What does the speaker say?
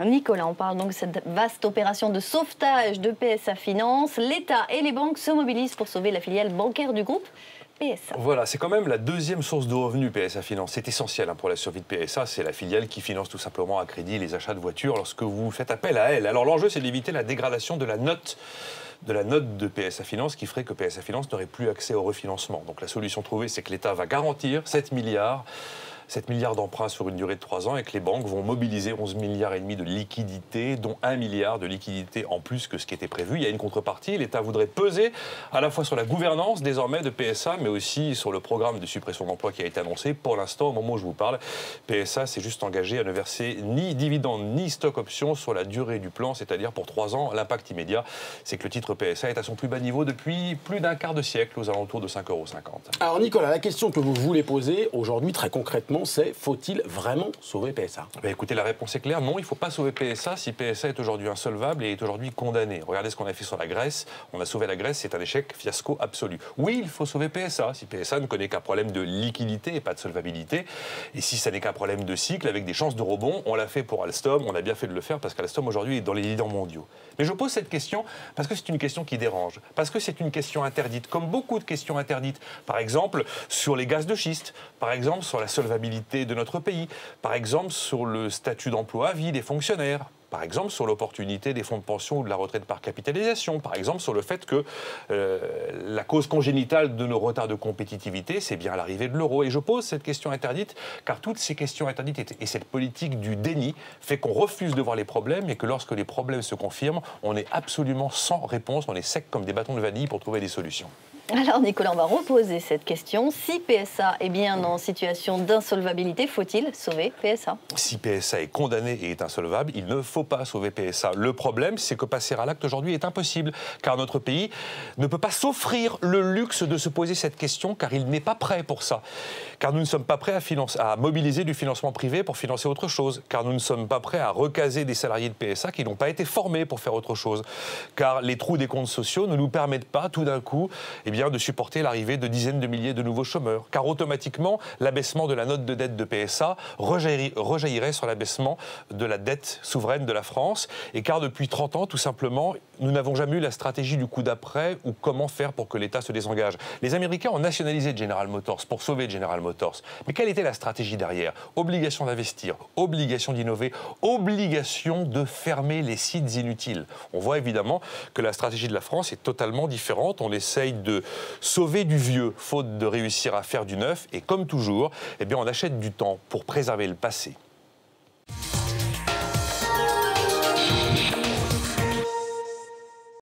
Nicolas, on parle donc de cette vaste opération de sauvetage de PSA Finance. L'État et les banques se mobilisent pour sauver la filiale bancaire du groupe PSA. Voilà, c'est quand même la deuxième source de revenus PSA Finance. C'est essentiel pour la survie de PSA. C'est la filiale qui finance tout simplement à crédit les achats de voitures lorsque vous faites appel à elle. Alors l'enjeu, c'est d'éviter la dégradation de la note de PSA Finance qui ferait que PSA Finance n'aurait plus accès au refinancement. Donc la solution trouvée, c'est que l'État va garantir 7 milliards d'emprunts sur une durée de 3 ans et que les banques vont mobiliser 11,5 milliards de liquidités, dont 1 milliard de liquidités en plus que ce qui était prévu. Il y a une contrepartie. L'État voudrait peser à la fois sur la gouvernance désormais de PSA, mais aussi sur le programme de suppression d'emplois qui a été annoncé. Pour l'instant, au moment où je vous parle, PSA s'est juste engagé à ne verser ni dividendes ni stock options sur la durée du plan, c'est-à-dire pour 3 ans. L'impact immédiat, c'est que le titre PSA est à son plus bas niveau depuis plus d'un quart de siècle, aux alentours de 5,50 €. Alors Nicolas, la question que vous voulez poser aujourd'hui très concrètement, c'est faut-il vraiment sauver PSA? Écoutez, la réponse est claire, non, il ne faut pas sauver PSA si PSA est aujourd'hui insolvable et est aujourd'hui condamné. Regardez ce qu'on a fait sur la Grèce, on a sauvé la Grèce, c'est un échec fiasco absolu. Oui, il faut sauver PSA si PSA ne connaît qu'un problème de liquidité et pas de solvabilité, et si ça n'est qu'un problème de cycle avec des chances de rebond. On l'a fait pour Alstom, on a bien fait de le faire parce qu'Alstom aujourd'hui est dans les leaders mondiaux. Mais je pose cette question parce que c'est une question qui dérange, parce que c'est une question interdite, comme beaucoup de questions interdites, par exemple sur les gaz de schiste, par exemple sur la solvabilité de notre pays, par exemple sur le statut d'emploi à vie des fonctionnaires, par exemple sur l'opportunité des fonds de pension ou de la retraite par capitalisation, par exemple sur le fait que la cause congénitale de nos retards de compétitivité, c'est bien l'arrivée de l'euro. Et je pose cette question interdite, car toutes ces questions interdites et cette politique du déni fait qu'on refuse de voir les problèmes et que lorsque les problèmes se confirment, on est absolument sans réponse, on est sec comme des bâtons de vanille pour trouver des solutions. Alors Nicolas, on va reposer cette question. Si PSA est bien en situation d'insolvabilité, faut-il sauver PSA? Si PSA est condamné et est insolvable, il ne faut pas sauver PSA. Le problème, c'est que passer à l'acte aujourd'hui est impossible, car notre pays ne peut pas s'offrir le luxe de se poser cette question, car il n'est pas prêt pour ça. Car nous ne sommes pas prêts à mobiliser du financement privé pour financer autre chose. Car nous ne sommes pas prêts à recaser des salariés de PSA qui n'ont pas été formés pour faire autre chose. Car les trous des comptes sociaux ne nous permettent pas, tout d'un coup, de supporter l'arrivée de dizaines de milliers de nouveaux chômeurs. Car automatiquement, l'abaissement de la note de dette de PSA rejaillirait sur l'abaissement de la dette souveraine de la France. Et car depuis 30 ans, tout simplement, nous n'avons jamais eu la stratégie du coup d'après ou comment faire pour que l'État se désengage. Les Américains ont nationalisé General Motors pour sauver General Motors. Mais quelle était la stratégie derrière? Obligation d'investir, obligation d'innover, obligation de fermer les sites inutiles. On voit évidemment que la stratégie de la France est totalement différente. On essaye de sauver du vieux, faute de réussir à faire du neuf. Et comme toujours, on achète du temps pour préserver le passé.